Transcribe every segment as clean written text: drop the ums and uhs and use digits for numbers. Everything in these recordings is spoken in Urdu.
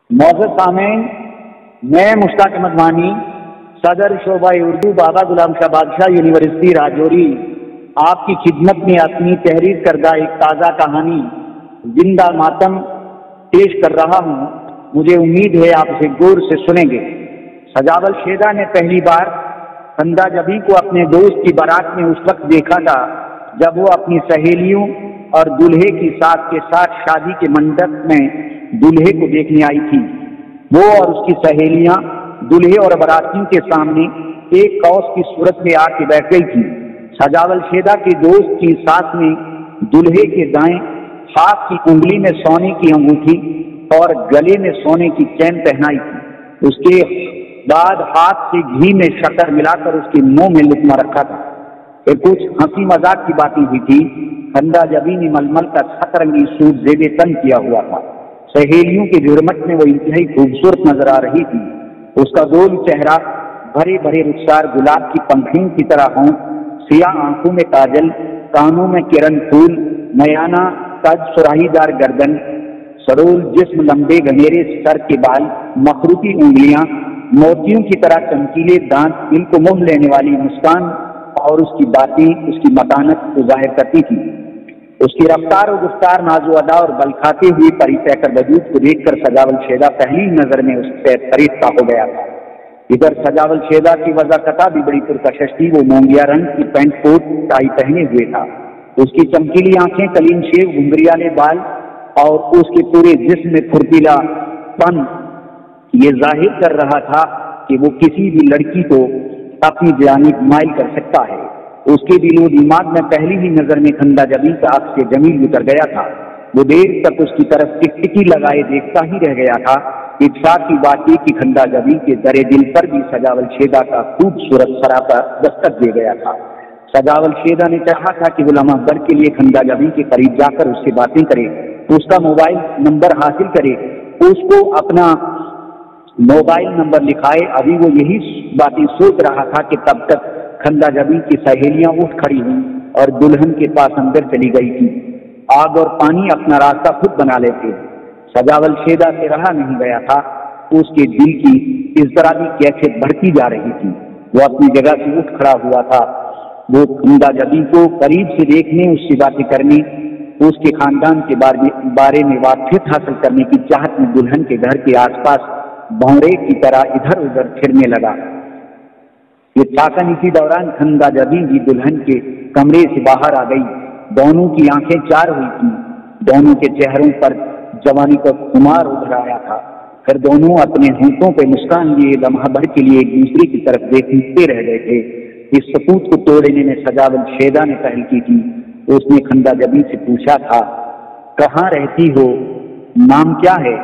معزز سامعین، میں مشتاق احمد وانی، صدر شعبہ اردو بابا غلام شاہ بادشاہ یونیورسٹی راجوری، آپ کی خدمت میں اپنی تحریر کردہ ایک تازہ کہانی زندہ ماتم پیش کر رہا ہوں۔ مجھے امید ہے آپ اسے غور سے سنیں گے۔ سجاول شیدا نے پہلی بار خندہ جبی کو اپنے دوست کی بارات میں اس وقت دیکھا تھا جب وہ اپنی سہیلیوں اور دولہے کے ساتھ شادی کے منڈپ میں دولہے کو دیکھنے آئی تھی۔ وہ اور اس کی سہیلیاں دولہے اور براتیوں کے سامنے ایک قوس کی صورت میں آ کے بیٹھ گئی تھی۔ سجاول شیدا کے دوست کی ساس نے دولہے کے دائیں ہاتھ کی انگلی میں سونے کی انگوٹھی اور گلے میں سونے کی چین پہنائی تھی۔ اس کے بعد ہاتھ سے گھی میں شکر ملا کر اس کے منہ میں لقمہ رکھا تھا۔ پھر کچھ ہنسی مذاق کی باتیں ہوئی تھی۔ خندہ جبی نے ململ کا سترنگی سوٹ زیب تن کیا ہوا تھا۔ سہیلیوں کے جرمٹ میں وہ انتہائی خوبصورت نظر آ رہی تھی۔ اس کا گول چہرہ، بھرے بھرے رخسار گلاب کی پنکھڑیوں کی طرح ہوں، سیاہ آنکھوں میں کاجل، کانوں میں کرن پھول، میانہ قد، سراہی دار گردن، سرول جسم، لمبے گھنیرے سر کے بال، مخروطی انگلیاں، موتیوں کی طرح چمکیلے دانت، دل کو موہ لینے والی مسکان اور اس کی باتیں اس کی متانت کو ظاہر کرتی تھی۔ اس کی رفتار و گفتار، ناز و ادا اور بل کھاتے ہوئے پری پیکر وجود کو دیکھ کر سجاول شیدا پہلی نظر میں اس سے فریفتہ ہو گیا تھا۔ ادھر سجاول شیدا کی وضاقتہ بھی بڑی پرکشش تھی۔ وہ مونگیا رنگ کی پینٹ کوٹ ٹائی پہنے ہوئے تھا۔ اس کی چمکیلی آنکھیں، کلین شیو گھنگریالے بال اور اس کے پورے جسم میں پھرتیلا پن یہ ظاہر کر رہا تھا کہ وہ کسی بھی لڑکی کو اپنی جانب مائل کر سکتا ہے۔ اس کے دل و دماغ میں پہلی ہی نظر میں خندہ جبی کا عکس جمیل اتر گیا تھا۔ وہ دیر تک اس کی طرف ٹکٹکی لگائے دیکھتا ہی رہ گیا تھا۔ اتفاق کی بات یہ کہ خندہ جبی کے درے دل پر بھی سجاول شیدا کا خوبصورت سراپا دستک دے گیا تھا۔ سجاول شیدا نے چاہا تھا کہ غلام اکبر کے لیے خندہ جبی کے قریب جا کر اس سے باتیں کرے، اس کا موبائل نمبر حاصل کرے، اس کو اپنا موبائل نمبر لکھائے۔ ابھی وہ یہی باتیں سوچ رہا تھا کہ تب تک خندہ جبی کی سہیلیاں اٹھ کھڑی ہوئی اور دلہن کے پاس اندر چلی گئی تھی۔ آگ اور پانی اپنا راستہ خود بنا لیتے۔ سجاول شیدا سے رہا نہیں گیا تھا۔ اس کے دل کی اضطرابی کیفیت بڑھتی جا رہی تھی۔ وہ اپنی جگہ سے اٹھ کھڑا ہوا تھا۔ وہ خندہ جبی کو قریب سے دیکھنے، اس سے باتیں کرنے، اس کے خاندان کے بارے میں واقفیت حاصل کرنے کی چاہت میں دلہن کے گھر کے آس پاس بھونرے کی طرح ادھر ادھر پھرنے لگا۔ اتفاقاً اسی دوران خندہ جبی بھی دلہن کے کمرے سے باہر آ گئی۔ دونوں کی آنکھیں چار ہوئی تھیں، دونوں کے چہروں پر جوانی کا خمار ابھر آیا تھا۔ پھر دونوں اپنے ہونٹوں پہ مسکان لیے لمحہ بھر کے لیے ایک دوسرے کی طرف دیکھتے رہ گئے تھے۔ اس سکوت کو توڑنے میں سجاول شیدا نے پہل کی تھی۔ اس نے خندہ جبی سے پوچھا تھا، کہاں رہتی ہو؟ نام کیا ہے؟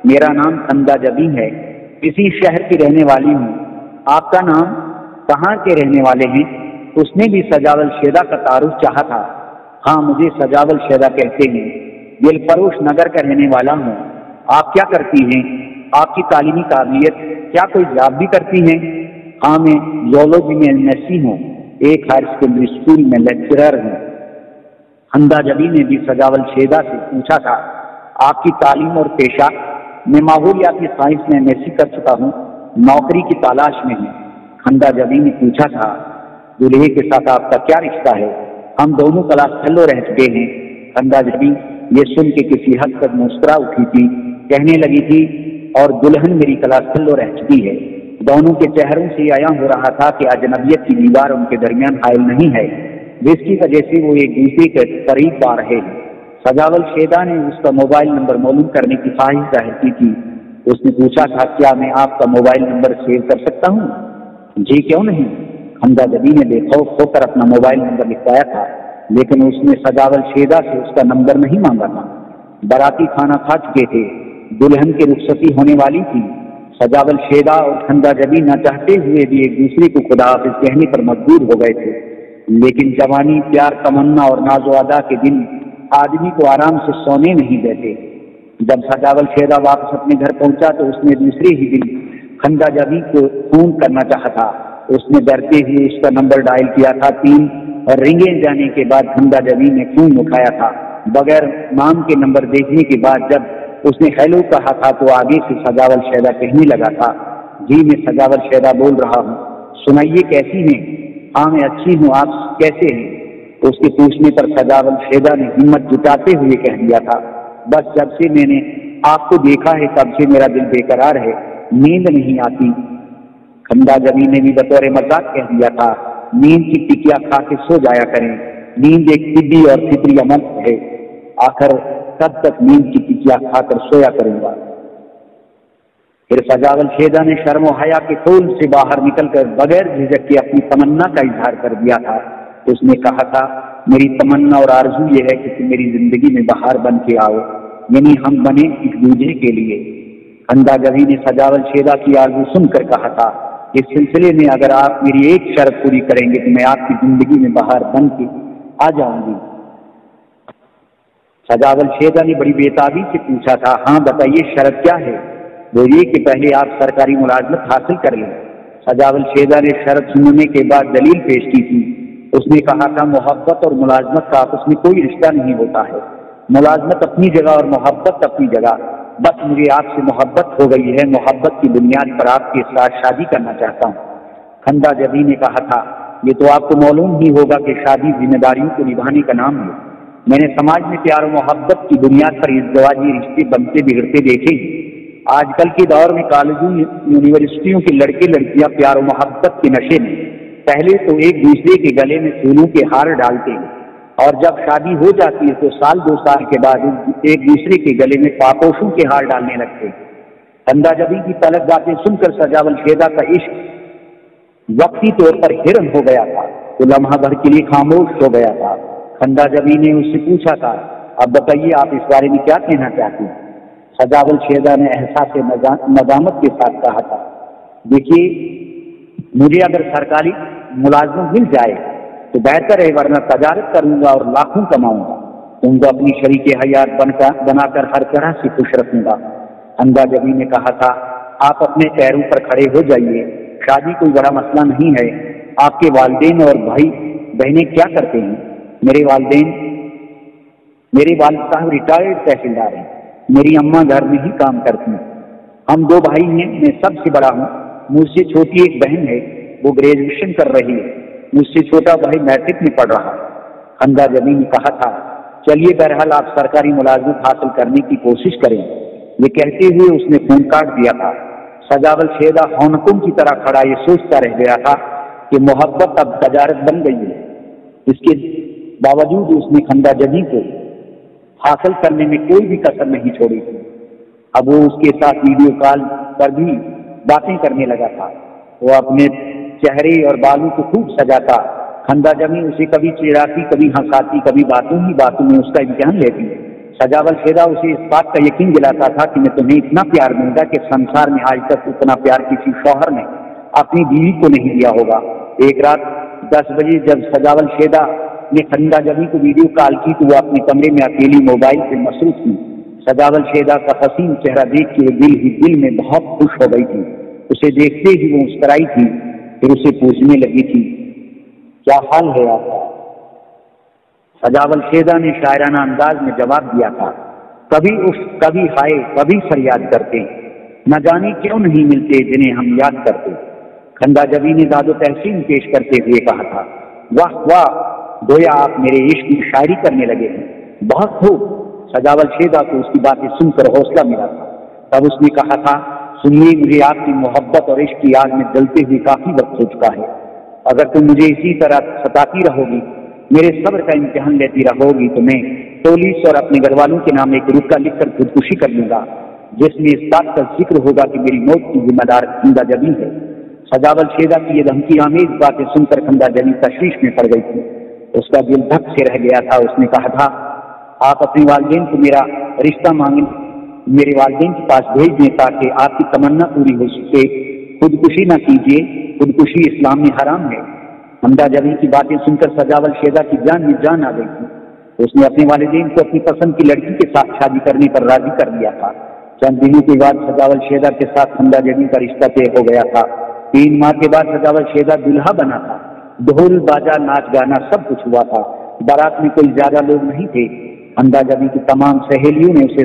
میرا نام خندہ جبی ہے، اسی شہر کی رہنے والی ہوں۔ آپ کا نام؟ کہاں کے رہنے والے ہیں؟ اس نے بھی سجاول شیدا کا تعارف چاہا تھا۔ ہاں، مجھے سجاول شیدا کہتے ہیں، دل فروش نگر کا رہنے والا ہوں۔ آپ کیا کرتی ہیں؟ آپ کی تعلیمی قابلیت، کیا کوئی جاب بھی کرتی ہیں؟ ہاں، میں زولوجی میں MSc ہوں، ایک ہائر سیکنڈری اسکول میں لیکچرر ہوں۔ خندہ جبی نے بھی سجاول شیدا سے پوچھا تھا، آپ کی تعلیم اور پیشہ؟ میں ماحولیاتی سائنس میں MSc کر چکا ہوں، نوکری کی تلاش میں ہوں۔ خندہ جبی نے پوچھا تھا، دولہے کے ساتھ آپ کا کیا رشتہ ہے؟ ہم دونوں کلاس فیلو رہ چکے ہیں۔ خندہ جبی یہ سن کے کسی حد تک مسکرا اٹھی تھی، کہنے لگی تھی، اور دلہن میری کلاس فیلو رہ چکی ہے۔ دونوں کے چہروں سے عیاں ہو رہا تھا کہ اجنبیت کی دیوار ان کے درمیان حائل نہیں ہے، جس کی وجہ سے وہ ایک دوسرے کے قریب آ رہے ہیں۔ سجاول شیدا نے اس کا موبائل نمبر معلوم کرنے کی خواہش ظاہر کی تھی۔ اس نے پوچھا تھا، کیا میں آپ کا موبائل نمبر سیو کر سکتا ہوں؟ جی کیوں نہیں؟ خندہ جبی نے بے خوف ہو کر اپنا موبائل نمبر لکھوایا تھا، لیکن اس نے سجاول شیدا سے اس کا نمبر نہیں مانگا تھا۔ باراتی کھانا کھا چکے تھے، دلہن کی رخصتی ہونے والی تھی۔ سجاول شیدا اور خندہ جبی نہ چاہتے ہوئے بھی ایک دوسرے کو خدا حافظ کہنے پر مجبور ہو گئے تھے، لیکن جوانی، پیار، تمنا اور ناز و ادا کے دن آدمی کو آرام سے سونے نہیں دیتے۔ جب سجاول شیدا واپس اپنے گھر پہنچا تو اس نے دوسرے ہی دن خندہ جبی کو فون کرنا چاہا تھا۔ اس نے ڈرتے ہوئے اس کا نمبر ڈائل کیا تھا۔ 3 رنگیں جانے کے بعد خندہ جبی نے فون اٹھایا تھا۔ بغیر نام کے نمبر دیکھنے کے بعد جب اس نے ہیلو کہا تھا تو آگے سے سجاول شیدا کہنے لگا تھا، جی میں سجاول شیدا بول رہا ہوں، سنائیے کیسی ہیں؟ ہاں میں اچھی ہوں، آپ کیسے ہیں؟ اس کے پوچھنے پر سجاول شیدا نے ہمت جٹاتے ہوئے کہہ دیا تھا، بس جب سے میں نے آپ کو دیکھا ہے تب سے میرا دل بے قرار ہے، نیند نہیں آتی۔ کھندا جبی نے بھی بطور مذاق کہہ دیا تھا، نیند کی ٹکیا کھا کے سو جایا کریں، نیند ایک طبی اور فطری عمل ہے، آخر کب تک نیند کی ٹکیا کھا کر سویا کروں گا؟ پھر سجاول شیدا نے شرم و حیا کے پول سے باہر نکل کر بغیر جھجک کے اپنی تمنا کا اظہار کر دیا تھا۔ اس نے کہا تھا، میری تمنا اور آرزو یہ ہے کہ تم میری زندگی میں بہار بن کے آؤ، یعنی ہم بنے ایک دوسرے کے لیے۔ کھندا گوی نے سجاول شیدا کی آرزو سن کر کہا تھا، اس سلسلے میں اگر آپ میری ایک شرط پوری کریں گے تو میں آپ کی زندگی میں بہار بن کے آ جاؤں گی۔ سجاول شیدا نے بڑی بےتابی سے پوچھا تھا، ہاں بتائیے شرط کیا ہے؟ وہ یہ کہ پہلے آپ سرکاری ملازمت حاصل کر لیں۔ سجاول شیدا نے شرط سننے کے بعد دلیل پیش کی تھی۔ اس نے کہا تھا، محبت اور ملازمت کا آپس میں کوئی رشتہ نہیں ہوتا ہے، ملازمت اپنی جگہ اور محبت اپنی جگہ، بس مجھے آپ سے محبت ہو گئی ہے، محبت کی بنیاد پر آپ کے ساتھ شادی کرنا چاہتا ہوں۔ کھندا جبی نے کہا تھا، یہ تو آپ کو معلوم ہی ہوگا کہ شادی ذمہ داریوں کو نبھانے کا نام ہے، میں نے سماج میں پیار و محبت کی بنیاد پر ازدواجی رشتے بنتے بگڑتے دیکھے ہیں۔ آج کل کے دور میں کالجوں یونیورسٹیوں کے لڑکے لڑکیاں پیار و محبت کے نشے میں پہلے تو ایک دوسرے کے گلے میں پھولوں کے ہار ڈالتے ہیں، اور جب شادی ہو جاتی ہے تو سال دو سال کے بعد ایک دوسرے کے گلے میں پاپوشوں کے ہار ڈالنے لگتے ہیں۔ کھندا جبی کی تلخ باتیں سن کر سجاول شیدا کا عشق وقتی طور پر ہرن ہو گیا تھا، وہ لمحہ بھر کے لیے خاموش ہو گیا تھا۔ کھندا جبی نے اس سے پوچھا تھا، اب بتائیے آپ اس بارے میں کیا کہنا چاہتے ہیں؟ سجاول شیدا نے احساس ندامت کے ساتھ کہا تھا، دیکھیے مجھے اگر سرکاری ملازمت مل جائے تو بہتر ہے، ورنہ تجارت کروں گا اور لاکھوں کماؤں گا، تم کو اپنی شریک حیات بنا کر ہر طرح سے خوش رکھوں گا۔ کھندا جبی نے کہا تھا، آپ اپنے پیروں پر کھڑے ہو جائیے، شادی کوئی بڑا مسئلہ نہیں ہے۔ آپ کے والدین اور بھائی بہنیں کیا کرتے ہیں؟ میرے والد صاحب ریٹائرڈ تحصیلدار ہیں، میری اماں گھر میں ہی کام کرتی ہیں، ہم دو بھائی ہیں، میں سب سے بڑا ہوں، مجھ سے چھوٹی ایک بہن ہے، وہ گریجویشن کر رہی ہے، مجھ سے چھوٹا بھائی میٹرک میں پڑھ رہا ہے۔ کھندا جبی نے کہا تھا، چلیے بہرحال آپ سرکاری ملازمت حاصل کرنے کی کوشش کریں۔ یہ کہتے ہوئے اس نے فون کاٹ دیا تھا۔ سجاول شیدا ہونکوں کی طرح کھڑا یہ سوچتا رہ گیا تھا کہ محبت اب تجارت بن گئی ہے۔ اس کے باوجود اس نے کھندا جبی کو حاصل کرنے میں کوئی بھی کسر نہیں چھوڑی تھی۔ اب وہ اس کے ساتھ ویڈیو کال پر بھی باتیں کرنے لگا تھا، وہ اپنے چہرے اور بالوں کو خوب سجاتا۔ کھندا جبی اسے کبھی چڑھاتی، کبھی ہنساتی، کبھی باتوں ہی باتوں میں اس کا امتحان لیتی۔ سجاول شیدا اسے اس بات کا یقین دلاتا تھا کہ میں تمہیں اتنا پیار دوں گا کہ سنسار میں آج تک اتنا پیار کسی شوہر نے اپنی بیوی کو نہیں دیا ہوگا۔ ایک رات 10 بجے جب سجاول شیدا نے کھندا جبی کو ویڈیو کال کی تو وہ اپنے کمرے میں اکیلی موبائل سے مصروف تھی۔ سجاول شیدا کا حسین چہرہ دیکھ کے وہ دل میں بہت خوش ہو گئی تھی۔ اسے دیکھتے ہی وہ مسکرائی تھی، پھر اسے پوچھنے لگی تھی، کیا حال ہے آپ کا؟ سجاول شیدا نے شاعرانہ انداز میں جواب دیا تھا، کبھی اف کبھی ہائے کبھی فریاد کرتے، نہ جانے کیوں نہیں ملتے جنہیں ہم یاد کرتے۔ کھندا جبی نے داد و تحسین پیش کرتے ہوئے کہا تھا، واہ واہ، گویا آپ میرے عشق کی شاعری کرنے لگے ہیں، بہت خوب۔ سجاول شیدا کو اس کی باتیں سن کر حوصلہ ملا تھا۔ تب اس نے کہا تھا، سنیے مجھے آپ کی محبت اور عشق کی آگ میں جلتے ہوئے کافی وقت ہو چکا ہے، اگر تم مجھے اسی طرح ستاتی رہو گی، میرے صبر کا امتحان لیتی رہو گی تو میں پولیس اور اپنے گھر والوں کے نام ایک رکا لکھ کر خودکشی کر لوں گا جس میں اس بات کا ذکر ہوگا کہ میری موت کی ذمہ دار کھندا جبی ہے۔ سجاول شیدا کی یہ دھمکی آمیز باتیں سن کر کھندا جبی تشویش میں پڑ گئی تھی، اس کا دل دھک سے رہ گیا تھا۔ اس نے کہا تھا، آپ اپنے والدین کو میرا رشتہ میرے والدین کے پاس بھیج دیں تاکہ آپ کی تمنا پوری ہو سکے، خودکشی نہ کیجیے، خودکشی اسلام میں حرام ہے۔ کھندا جبی کی باتیں سن کر سجاول شیدا کی جان میں جان آ گئی تھی۔ اس نے اپنے والدین کو اپنی پسند کی لڑکی کے ساتھ شادی کرنے پر راضی کر دیا تھا۔ چند دنوں کے بعد سجاول شیدا کے ساتھ کھندا جبی کا رشتہ طے ہو گیا تھا۔ 3 ماہ کے بعد سجاول شیدا دلہا بنا تھا، ڈھول باجا ناچ گانا سب کچھ ہوا تھا۔ بارات میں کوئی زیادہ لوگ نہیں تھے۔ کھندا جبی کی تمام سہیلیوں نے اسے